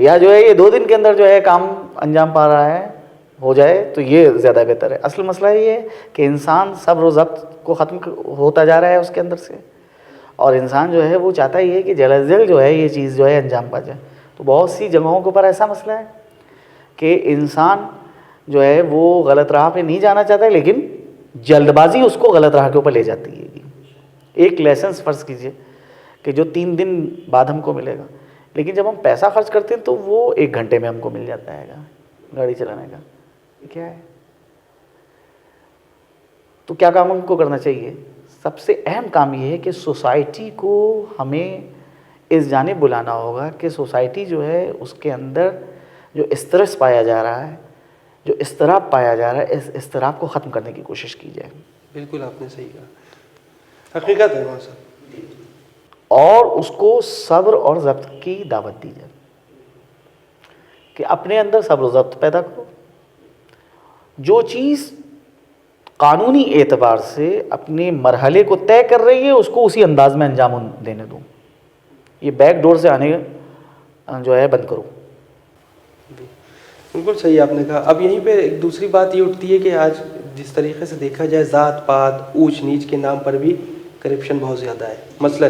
یا جو ہے یہ 2 دن کے اندر جو ہے کام انجام پا رہا ہے ہو جائے تو یہ زیادہ بہتر ہے. اصل مسئلہ یہ ہے کہ انسان صبر و ضبط کو ختم ہوتا جا رہا ہے اس کے اندر سے, اور انسان جو ہے وہ چاہتا ہی ہے کہ جلد از جلد جو ہے یہ چیز جو ہے انجام پا جائے. تو بہت سی جگہوں کے اوپر ایسا مسئلہ ہے کہ انسان جو ہے وہ غلط راہ پہ نہیں جانا چاہتا ہے, لیکن جلد بازی اس کو غلط راہ کے اوپر لے جاتی ہے. ایک لائسنس فرض کیجئے کہ جو 3 دن بعد ہم کو ملے گا, لیکن جب ہم پیسہ خرچ کرتے ہیں تو وہ 1 گھنٹے میں ہم کو مل جاتا ہے گاڑی چلانے کا. یہ کیا ہے؟ تو کیا کام ہم کو کرنا چاہیے؟ سب سے اہم کام یہ ہے کہ سوسائٹی کو ہمیں اس جانب بلانا ہوگا کہ سوسائٹی جو ہے اس کے اندر جو اسٹریس پایا جا رہا ہے, جو اضطراب پایا جا رہا ہے, اس اضطراب کو ختم کرنے کی کوشش کی جائے. بالکل آپ نے صحیح کہا, حقیقت ہے مولانا صاحب. اور اس کو صبر اور ضبط کی دعوت دی جائے کہ اپنے اندر صبر و ضبط پیدا کرو. جو چیز قانونی اعتبار سے اپنے مرحلے کو طے کر رہی ہے اس کو اسی انداز میں انجام دینے دو. یہ بیک ڈور سے آنے جو ہے بند کرو. بالکل صحیح آپ نے کہا. اب یہیں پہ ایک دوسری بات یہ اٹھتی ہے کہ آج جس طریقے سے دیکھا جائے ذات پات اونچ نیچ کے نام پر بھی کرپشن بہت زیادہ ہے. مثلا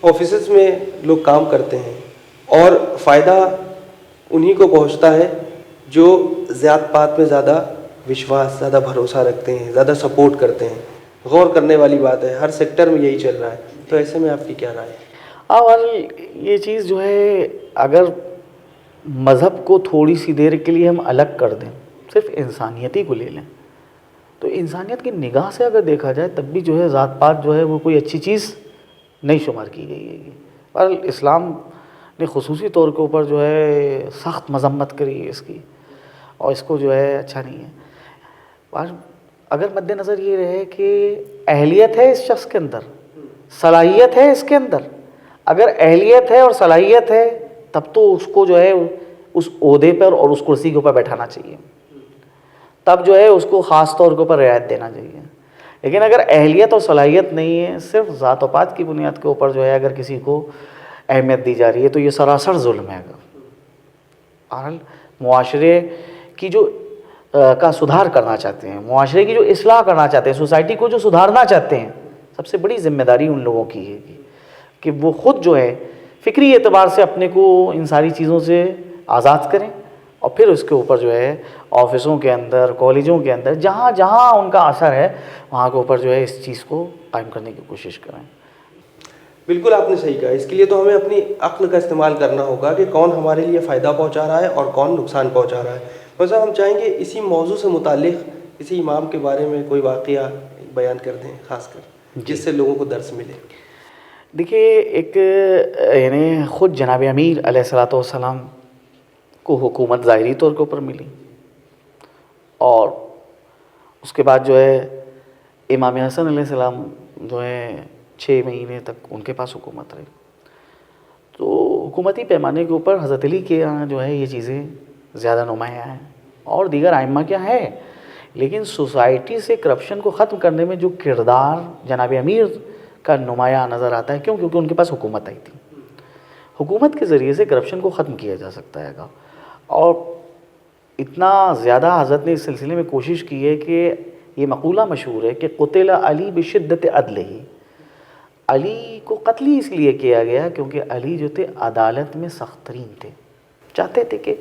آفیسز میں لوگ کام کرتے ہیں اور فائدہ انہی کو پہنچتا ہے جو ذات پات میں زیادہ وشواس, زیادہ بھروسہ رکھتے ہیں, زیادہ سپورٹ کرتے ہیں. غور کرنے والی بات ہے, ہر سیکٹر میں یہی چل رہا ہے. تو ایسے میں آپ کی کیا رائے ہے؟ اور یہ چیز جو ہے اگر مذہب کو تھوڑی سی دیر کے لیے ہم الگ کر دیں, صرف انسانیتی کو لے لیں, تو انسانیت کی نگاہ سے اگر دیکھا جائے تب بھی جو ہے ذات پات جو ہے وہ کوئی اچھی چیز نہیں شمار کی گئی ہے. پر اسلام نے خصوصی طور کے اوپر جو ہے سخت مذمت کری ہے اس کی, اور اس کو جو ہے اچھا نہیں ہے. اگر مد نظر یہ رہے کہ اہلیت ہے اس شخص کے اندر, صلاحیت ہے اس کے اندر, اگر اہلیت ہے اور صلاحیت ہے تب تو اس کو جو ہے اس عہدے پر اور اس کرسی کے اوپر بیٹھانا چاہیے, تب جو ہے اس کو خاص طور کے اوپر رعایت دینا چاہیے. لیکن اگر اہلیت اور صلاحیت نہیں ہے, صرف ذات و پات کی بنیاد کے اوپر جو ہے اگر کسی کو اہمیت دی جا رہی ہے تو یہ سراسر ظلم ہے. اور معاشرے کی جو کا سدھار کرنا چاہتے ہیں, معاشرے کی جو اصلاح کرنا چاہتے ہیں, سوسائٹی کو جو سدھارنا چاہتے ہیں, سب سے بڑی ذمہ داری ان لوگوں کی ہے کہ وہ خود جو ہے فکری اعتبار سے اپنے کو ان ساری چیزوں سے آزاد کریں, اور پھر اس کے اوپر جو ہے آفسوں کے اندر, کالجوں کے اندر, جہاں جہاں ان کا اثر ہے وہاں کے اوپر جو ہے اس چیز کو قائم کرنے کی کوشش کریں. بالکل آپ نے صحیح کہا. اس کے لیے تو ہمیں اپنی عقل کا استعمال کرنا ہوگا کہ کون ہمارے لیے فائدہ پہنچا رہا ہے اور کون نقصان پہنچا رہا ہے. مثلا ہم چاہیں گے اسی موضوع سے متعلق کسی امام کے بارے میں کوئی واقعہ بیان کر دیں خاص کر, جس سے لوگوں کو درس ملے. دیکھیے, ایک یعنی خود جناب امیر علیہ الصلوۃ والسلام کو حکومت ظاہری طور کے اوپر ملی, اور اس کے بعد جو ہے امام حسن علیہ السلام جو ہے 6 مہینے تک ان کے پاس حکومت رہی. تو حکومتی پیمانے کے اوپر حضرت علی کے یہاں جو ہے یہ چیزیں زیادہ نمایاں ہیں, اور دیگر ائمہ کیا ہے, لیکن سوسائٹی سے کرپشن کو ختم کرنے میں جو کردار جناب امیر کا نمایاں نظر آتا ہے, کیوں؟ کیونکہ ان کے پاس حکومت آئی تھی. حکومت کے ذریعے سے کرپشن کو ختم کیا جا سکتا ہے گا, اور اتنا زیادہ حضرت نے اس سلسلے میں کوشش کی ہے کہ یہ مقولہ مشہور ہے کہ قتل علی بشدت عدلہ, علی کو قتل ہی اس لیے کیا گیا کیونکہ علی جو تھے عدالت میں سخت ترین تھے, چاہتے تھے کہ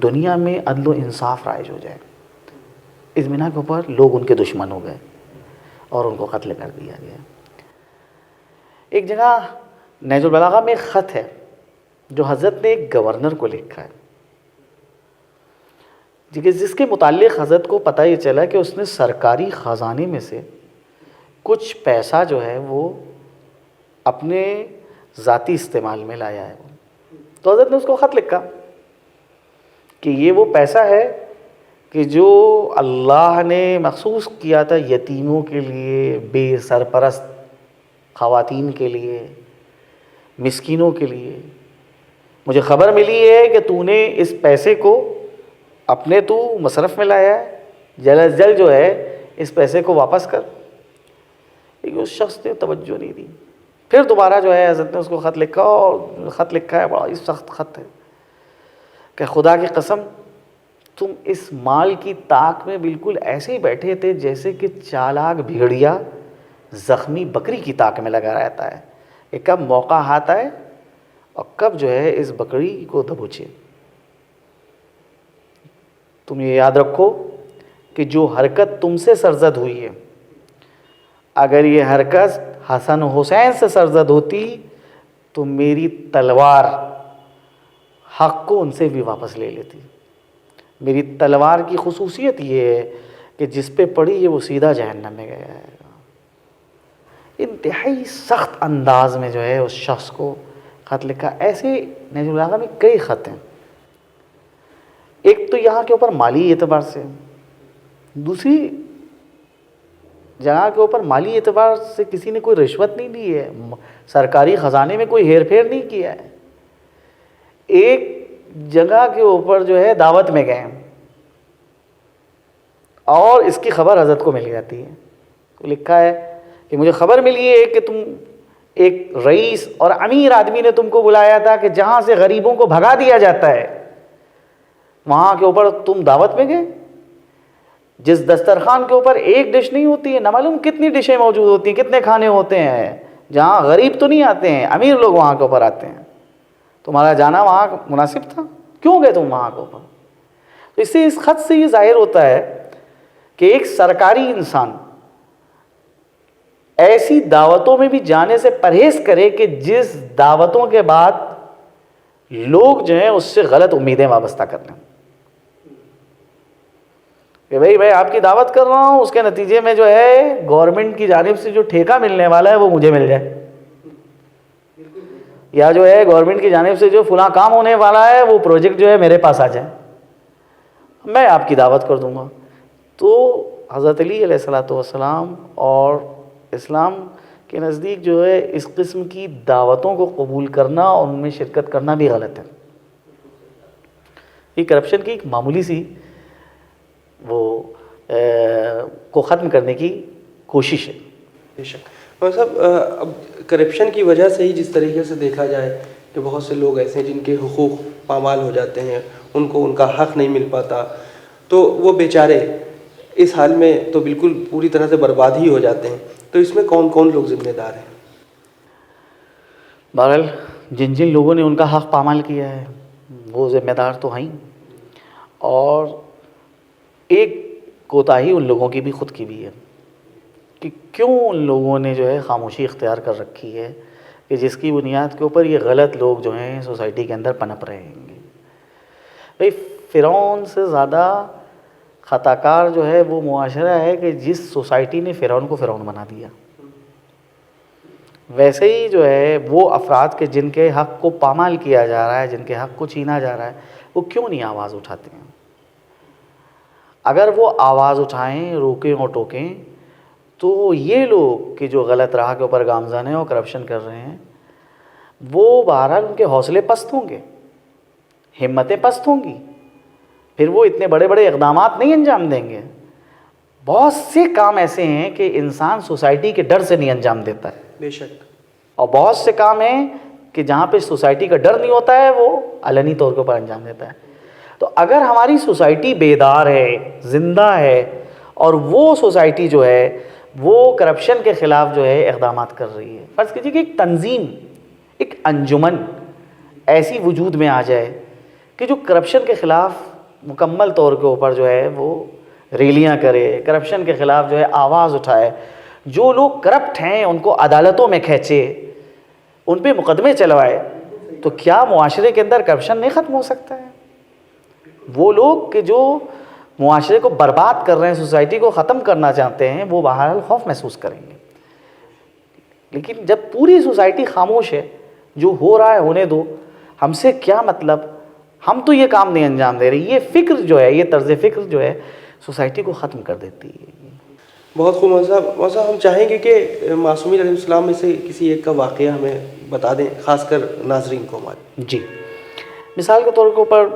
دنیا میں عدل و انصاف رائج ہو جائے. اس بنا کے اوپر لوگ ان کے دشمن ہو گئے اور ان کو قتل کر دیا گیا. ایک جگہ نہج البلاغہ میں ایک خط ہے جو حضرت نے ایک گورنر کو لکھا ہے, جس کے متعلق حضرت کو پتہ یہ چلا کہ اس نے سرکاری خزانے میں سے کچھ پیسہ جو ہے وہ اپنے ذاتی استعمال میں لایا ہے. تو حضرت نے اس کو خط لکھا کہ یہ وہ پیسہ ہے کہ جو اللہ نے مخصوص کیا تھا یتیموں کے لیے, بے سرپرست خواتین کے لیے, مسکینوں کے لیے. مجھے خبر ملی ہے کہ تو نے اس پیسے کو اپنے تو مصرف میں لایا ہے, جلد از جلد جو ہے اس پیسے کو واپس کر. لیکن اس شخص نے توجہ نہیں دی. پھر دوبارہ جو ہے حضرت نے اس کو خط لکھا, اور خط لکھا ہے بڑا ہی سخت خط ہے. کہ خدا کی قسم تم اس مال کی طاق میں بالکل ایسے ہی بیٹھے تھے جیسے کہ چالاک بھیڑیا زخمی بکری کی طاق میں لگا رہتا ہے کہ کب موقع ہاتھ آئے اور کب جو ہے اس بکری کو دبوچے۔ تم یہ یاد رکھو کہ جو حرکت تم سے سرزد ہوئی ہے، اگر یہ حرکت حسن حسین سے سرزد ہوتی تو میری تلوار حق کو ان سے بھی واپس لے لیتی۔ میری تلوار کی خصوصیت یہ ہے کہ جس پہ پڑی ہے وہ سیدھا جہنم میں گیا ہے۔ انتہائی سخت انداز میں جو ہے اس شخص کو خط لکھا۔ ایسے نہج البلاغہ میں کئی خط ہیں۔ ایک تو یہاں کے اوپر مالی اعتبار سے، دوسری جگہ کے اوپر مالی اعتبار سے کسی نے کوئی رشوت نہیں لی ہے، سرکاری خزانے میں کوئی ہیر پھیر نہیں کیا ہے۔ ایک جگہ کے اوپر جو ہے دعوت میں گئے اور اس کی خبر حضرت کو مل جاتی ہے۔ تو لکھا ہے کہ مجھے خبر ملی ہے کہ تم ایک رئیس اور امیر آدمی نے تم کو بلایا تھا کہ جہاں سے غریبوں کو بھگا دیا جاتا ہے وہاں کے اوپر تم دعوت میں گئے۔ جس دسترخوان کے اوپر ایک ڈش نہیں ہوتی ہے، نہ معلوم کتنی ڈشیں موجود ہوتی ہیں، کتنے کھانے ہوتے ہیں۔ جہاں غریب تو نہیں آتے ہیں، امیر لوگ وہاں کے اوپر آتے ہیں۔ تمہارا جانا وہاں مناسب تھا، کیوں گئے تم وہاں کے اوپر؟ تو اس سے اس خط سے یہ ظاہر ہوتا ہے کہ ایک سرکاری انسان ایسی دعوتوں میں بھی جانے سے پرہیز کرے کہ جس دعوتوں کے بعد لوگ جو ہیں اس سے غلط امیدیں وابستہ کر لیں کہ بھائی آپ کی دعوت کر رہا ہوں، اس کے نتیجے میں جو ہے گورنمنٹ کی جانب سے جو ٹھیکہ ملنے والا ہے وہ مجھے مل جائے، یا جو ہے گورنمنٹ کی جانب سے جو فلاں کام ہونے والا ہے وہ پروجیکٹ جو ہے میرے پاس آ جائے، میں آپ کی دعوت کر دوں گا۔ تو حضرت علی علیہ الصلوۃ والسلام اور اسلام کے نزدیک جو ہے اس قسم کی دعوتوں کو قبول کرنا اور ان میں شرکت کرنا بھی غلط ہے۔ یہ کرپشن کی ایک معمولی سی وہ کو ختم کرنے کی کوشش ہے۔ بے شک مولوی صاحب، اب کرپشن کی وجہ سے ہی جس طریقے سے دیکھا جائے کہ بہت سے لوگ ایسے ہیں جن کے حقوق پامال ہو جاتے ہیں، ان کو ان کا حق نہیں مل پاتا، تو وہ بیچارے اس حال میں تو بالکل پوری طرح سے برباد ہی ہو جاتے ہیں۔ تو اس میں کون کون لوگ ذمہ دار ہیں؟ بہرحال جن جن لوگوں نے ان کا حق پامال کیا ہے وہ ذمہ دار تو ہیں، اور ایک کوتاہی ان لوگوں کی بھی خود کی بھی ہے کہ کیوں ان لوگوں نے جو ہے خاموشی اختیار کر رکھی ہے کہ جس کی بنیاد کے اوپر یہ غلط لوگ جو ہیں سوسائٹی کے اندر پنپ رہے ہیں۔ بھائی فرعون سے زیادہ خطا کار جو ہے وہ معاشرہ ہے کہ جس سوسائٹی نے فرعون کو فرعون بنا دیا۔ ویسے ہی جو ہے وہ افراد کے جن کے حق کو پامال کیا جا رہا ہے، جن کے حق کو چھینا جا رہا ہے، وہ کیوں نہیں آواز اٹھاتے ہیں؟ اگر وہ آواز اٹھائیں، روکیں اور ٹوکیں، تو یہ لوگ کہ جو غلط راہ کے اوپر گامزن ہیں اور کرپشن کر رہے ہیں، وہ بہرحال ان کے حوصلے پست ہوں گے، ہمتیں پست ہوں گی، پھر وہ اتنے بڑے بڑے اقدامات نہیں انجام دیں گے۔ بہت سے کام ایسے ہیں کہ انسان سوسائٹی کے ڈر سے نہیں انجام دیتا ہے، بے شک، اور بہت سے کام ہیں کہ جہاں پہ سوسائٹی کا ڈر نہیں ہوتا ہے وہ علنی طور کے اوپر انجام دیتا ہے۔ تو اگر ہماری سوسائٹی بیدار ہے، زندہ ہے، اور وہ سوسائٹی جو ہے وہ کرپشن کے خلاف جو ہے اقدامات کر رہی ہے، فرض کیجیے کہ ایک تنظیم، ایک انجمن ایسی وجود میں آ جائے کہ جو کرپشن کے خلاف مکمل طور کے اوپر جو ہے وہ ریلیاں کرے، کرپشن کے خلاف جو ہے آواز اٹھائے، جو لوگ کرپٹ ہیں ان کو عدالتوں میں کھینچے، ان پہ مقدمے چلوائے، تو کیا معاشرے کے اندر کرپشن نہیں ختم ہو سکتا ہے؟ وہ لوگ کہ جو معاشرے کو برباد کر رہے ہیں، سوسائٹی کو ختم کرنا چاہتے ہیں، وہ بہرحال خوف محسوس کریں گے۔ لیکن جب پوری سوسائٹی خاموش ہے، جو ہو رہا ہے ہونے دو، ہم سے کیا مطلب، ہم تو یہ کام نہیں انجام دے رہے، یہ فکر جو ہے، یہ طرز فکر جو ہے سوسائٹی کو ختم کر دیتی ہے۔ بہت خوب مولوی صاحب، ہم چاہیں گے کہ معصومین علیہ السلام میں سے کسی ایک کا واقعہ ہمیں بتا دیں، خاص کر ناظرین کو ہمارے۔ جی، مثال کے طور کے اوپر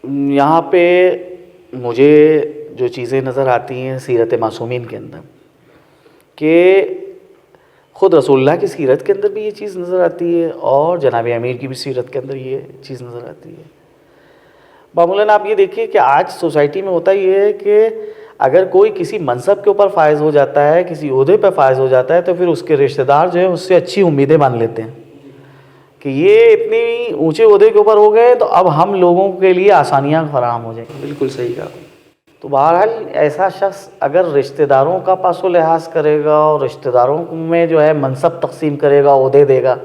یہاں پہ مجھے جو چیزیں نظر آتی ہیں سیرت معصومین کے اندر، کہ خود رسول اللہ کی سیرت کے اندر بھی یہ چیز نظر آتی ہے اور جناب امیر کی بھی سیرت کے اندر یہ چیز نظر آتی ہے۔ معمولاً آپ یہ دیکھیے کہ آج سوسائٹی میں ہوتا یہ ہے کہ اگر کوئی کسی منصب کے اوپر فائز ہو جاتا ہے، کسی عہدے پہ فائز ہو جاتا ہے، تو پھر اس کے رشتہ دار جو ہیں اس سے اچھی امیدیں مان لیتے ہیں کہ یہ اتنی اونچے عہدے کے اوپر ہو گئے تو اب ہم لوگوں کے لیے آسانیاں فراہم ہو جائیں گی۔ بالکل صحیح کہا۔ تو بہرحال ایسا شخص اگر رشتہ داروں کا پاس و لحاظ کرے گا اور رشتہ داروں میں جو ہے منصب تقسیم کرے گا، عہدے دے گا،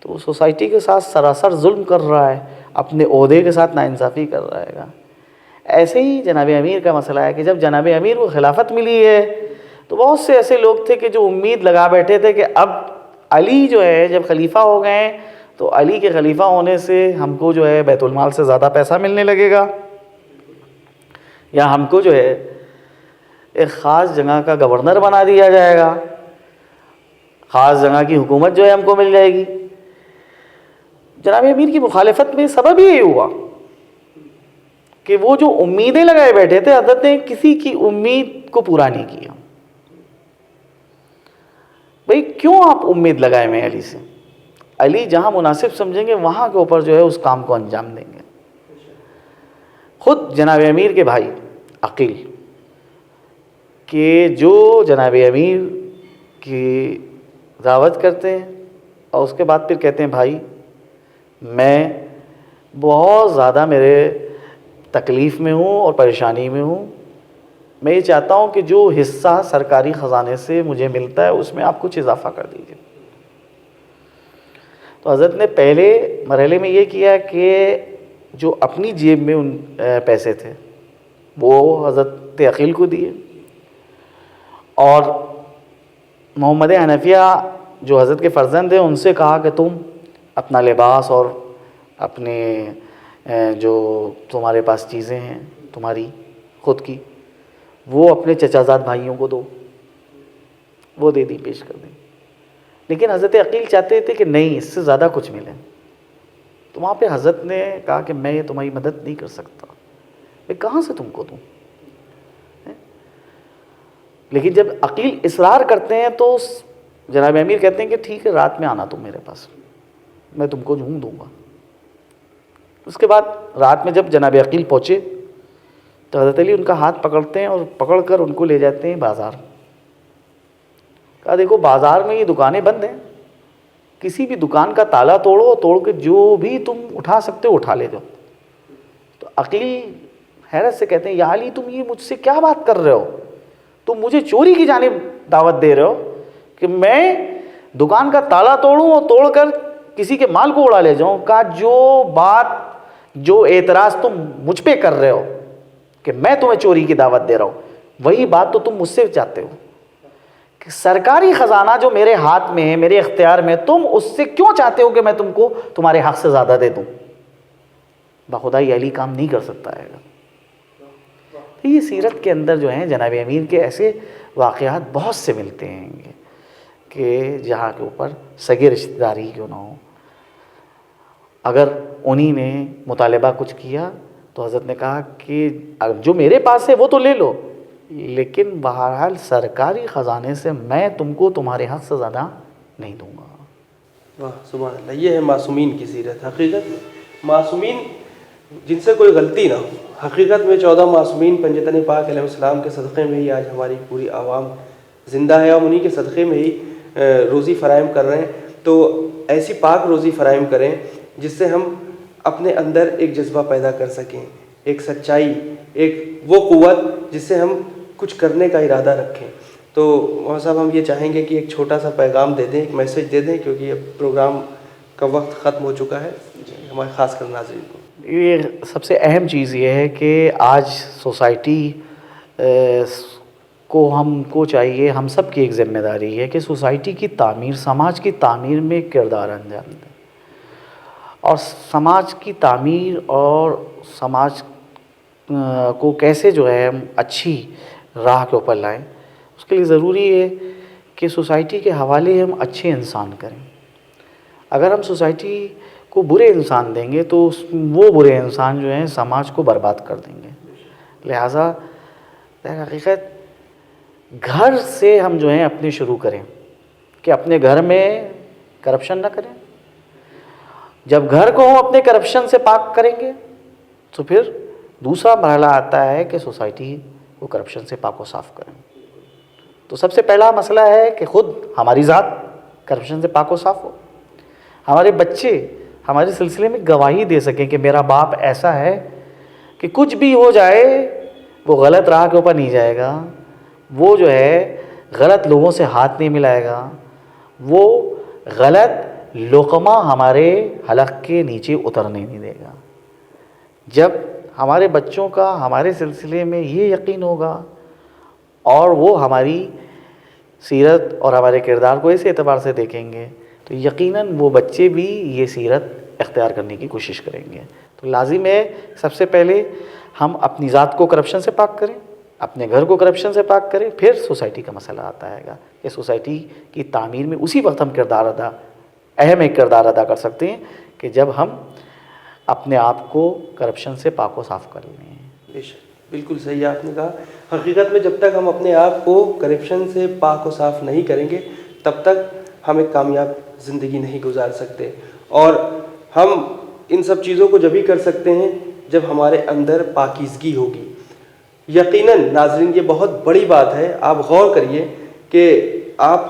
تو وہ سوسائٹی کے ساتھ سراسر ظلم کر رہا ہے، اپنے عہدے کے ساتھ ناانصافی کر رہا ہے گا۔ ایسے ہی جناب امیر کا مسئلہ ہے کہ جب جناب امیر کو خلافت ملی ہے تو بہت سے ایسے لوگ تھے کہ جو امید لگا بیٹھے تھے کہ اب علی جو ہے جب خلیفہ ہو گئے ہیں تو علی کے خلیفہ ہونے سے ہم کو جو ہے بیت المال سے زیادہ پیسہ ملنے لگے گا، یا ہم کو جو ہے ایک خاص جگہ کا گورنر بنا دیا جائے گا، خاص جگہ کی حکومت جو ہے ہم کو مل جائے گی۔ جناب امیر کی مخالفت میں سبب یہی ہوا کہ وہ جو امیدیں لگائے بیٹھے تھے حضرت نے کسی کی امید کو پورا نہیں کیا۔ بھئی کیوں آپ امید لگائے میں علی سے؟ علی جہاں مناسب سمجھیں گے وہاں کے اوپر جو ہے اس کام کو انجام دیں گے۔ خود جناب امیر کے بھائی عقیل کہ جو جناب امیر کی دعوت کرتے ہیں اور اس کے بعد پھر کہتے ہیں بھائی میں بہت زیادہ میرے تکلیف میں ہوں اور پریشانی میں ہوں، میں یہ چاہتا ہوں کہ جو حصہ سرکاری خزانے سے مجھے ملتا ہے اس میں آپ کچھ اضافہ کر دیجیے۔ تو حضرت نے پہلے مرحلے میں یہ کیا کہ جو اپنی جیب میں ان پیسے تھے وہ حضرت عقیل کو دیے، اور محمد حنفیہ جو حضرت کے فرزند ہیں ان سے کہا کہ تم اپنا لباس اور اپنے جو تمہارے پاس چیزیں ہیں تمہاری خود کی وہ اپنے چچا زاد بھائیوں کو دو، وہ دے دی، پیش کر دیں۔ لیکن حضرت عقیل چاہتے تھے کہ نہیں اس سے زیادہ کچھ ملے، تو وہاں پہ حضرت نے کہا کہ میں یہ تمہاری مدد نہیں کر سکتا، میں کہاں سے تم کو دوں؟ لیکن جب عقیل اصرار کرتے ہیں تو جناب امیر کہتے ہیں کہ ٹھیک ہے رات میں آنا تم میرے پاس، میں تم کو جھونک دوں گا۔ اس کے بعد رات میں جب جناب عقیل پہنچے تو حضرت علی ان کا ہاتھ پکڑتے ہیں اور پکڑ کر ان کو لے جاتے ہیں بازار۔ کہا دیکھو بازار میں یہ دکانیں بند ہیں، کسی بھی دکان کا تالا توڑو، توڑ کے جو بھی تم اٹھا سکتے ہو اٹھا لے جاؤ۔ تو عقیل حیرت سے کہتے ہیں یا علی تم یہ مجھ سے کیا بات کر رہے ہو؟ تم مجھے چوری کی جانب دعوت دے رہے ہو کہ میں دکان کا تالا توڑوں اور توڑ کر کسی کے مال کو اڑا لے جاؤں؟ کہا جو اعتراض تم مجھ پہ کر رہے ہو کہ میں تمہیں چوری کی دعوت دے رہا ہوں، وہی بات تو تم مجھ سے چاہتے ہو کہ سرکاری خزانہ جو میرے ہاتھ میں ہے، میرے اختیار میں، تم اس سے کیوں چاہتے ہو کہ میں تم کو تمہارے حق سے زیادہ دے دوں؟ بخدا یہ علی کام نہیں کر سکتا ہے۔ تو یہ سیرت کے اندر جو ہیں جناب امیر کے ایسے واقعات بہت سے ملتے ہیں کہ جہاں کے اوپر سگے رشتہ داری کیوں نہ ہو، اگر انہی نے مطالبہ کچھ کیا تو حضرت نے کہا کہ جو میرے پاس ہے وہ تو لے لو، لیکن بہرحال سرکاری خزانے سے میں تم کو تمہارے حق سے زیادہ نہیں دوں گا۔ واہ سبحان اللہ، یہ ہے معصومین کی سیرت۔ حقیقت میں معصومین جن سے کوئی غلطی نہ ہو، حقیقت میں 14 معصومین پنجتن پاک علیہ السلام کے صدقے میں ہی آج ہماری پوری عوام زندہ ہے اور انہی کے صدقے میں ہی روزی فراہم کر رہے ہیں۔ تو ایسی پاک روزی فراہم کریں جس سے ہم اپنے اندر ایک جذبہ پیدا کر سکیں، ایک سچائی، ایک وہ قوت جس سے ہم کچھ کرنے کا ارادہ رکھیں۔ تو مولانا صاحب ہم یہ چاہیں گے کہ ایک چھوٹا سا پیغام دے دیں، ایک میسج دے دیں، کیونکہ اب پروگرام کا وقت ختم ہو چکا ہے ہمارے خاص کر ناظرین کو۔ یہ سب سے اہم چیز یہ ہے کہ آج سوسائٹی کو ہم کو چاہیے، ہم سب کی ایک ذمہ داری ہے کہ سوسائٹی کی تعمیر، سماج کی تعمیر میں ایک کردار انجام دیں، اور سماج کی تعمیر اور سماج کو کیسے جو ہے ہم اچھی راہ کے اوپر لائیں، اس کے لیے ضروری ہے کہ سوسائٹی کے حوالے ہم اچھے انسان کریں۔ اگر ہم سوسائٹی کو برے انسان دیں گے تو وہ برے انسان جو ہیں سماج کو برباد کر دیں گے۔ لہٰذا در حقیقت گھر سے ہم جو ہیں اپنے شروع کریں کہ اپنے گھر میں کرپشن نہ کریں۔ جب گھر کو ہم اپنے کرپشن سے پاک کریں گے تو پھر دوسرا مرحلہ آتا ہے کہ سوسائٹی کو کرپشن سے پاک و صاف کریں. تو سب سے پہلا مسئلہ ہے کہ خود ہماری ذات کرپشن سے پاک و صاف ہو, ہمارے بچے ہمارے سلسلے میں گواہی دے سکیں کہ میرا باپ ایسا ہے کہ کچھ بھی ہو جائے وہ غلط راہ کے اوپر نہیں جائے گا, وہ جو ہے غلط لوگوں سے ہاتھ نہیں ملائے گا, وہ غلط لقمہ ہمارے حلق کے نیچے اترنے نہیں دے گا. جب ہمارے بچوں کا ہمارے سلسلے میں یہ یقین ہوگا اور وہ ہماری سیرت اور ہمارے کردار کو اس اعتبار سے دیکھیں گے تو یقیناً وہ بچے بھی یہ سیرت اختیار کرنے کی کوشش کریں گے. تو لازم ہے سب سے پہلے ہم اپنی ذات کو کرپشن سے پاک کریں, اپنے گھر کو کرپشن سے پاک کریں, پھر سوسائٹی کا مسئلہ آتا ہے گا کہ سوسائٹی کی تعمیر میں اسی وقت ہم اہم ایک کردار ادا کر سکتے ہیں کہ جب ہم اپنے آپ کو کرپشن سے پاک و صاف کر لیں. بے شک, بالکل صحیح آپ نے کہا. حقیقت میں جب تک ہم اپنے آپ کو کرپشن سے پاک و صاف نہیں کریں گے تب تک ہم ایک کامیاب زندگی نہیں گزار سکتے, اور ہم ان سب چیزوں کو جب ہی کر سکتے ہیں جب ہمارے اندر پاکیزگی ہوگی. یقیناً ناظرین یہ بہت بڑی بات ہے, آپ غور کریے کہ آپ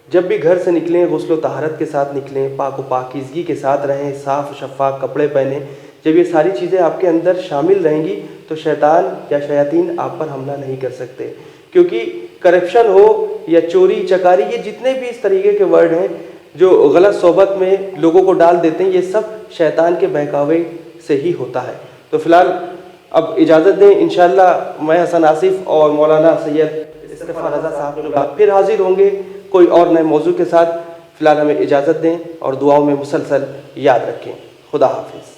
جب بھی گھر سے نکلیں غسل و طہارت کے ساتھ نکلیں, پاک و پاکیزگی کے ساتھ رہیں, صاف و شفاف کپڑے پہنیں. جب یہ ساری چیزیں آپ کے اندر شامل رہیں گی تو شیطان یا شیاطین آپ پر حملہ نہیں کر سکتے, کیونکہ کرپشن ہو یا چوری چکاری, یہ جتنے بھی اس طریقے کے ورڈ ہیں جو غلط صحبت میں لوگوں کو ڈال دیتے ہیں, یہ سب شیطان کے بہکاوے سے ہی ہوتا ہے. تو فی الحال اب اجازت دیں, انشاءاللہ میں حسن آصف اور مولانا سید اصطفیٰ رضا صاحب پھر حاضر ہوں گے کوئی اور نئے موضوع کے ساتھ. فی الحال ہمیں اجازت دیں اور دعاؤں میں مسلسل یاد رکھیں. خدا حافظ.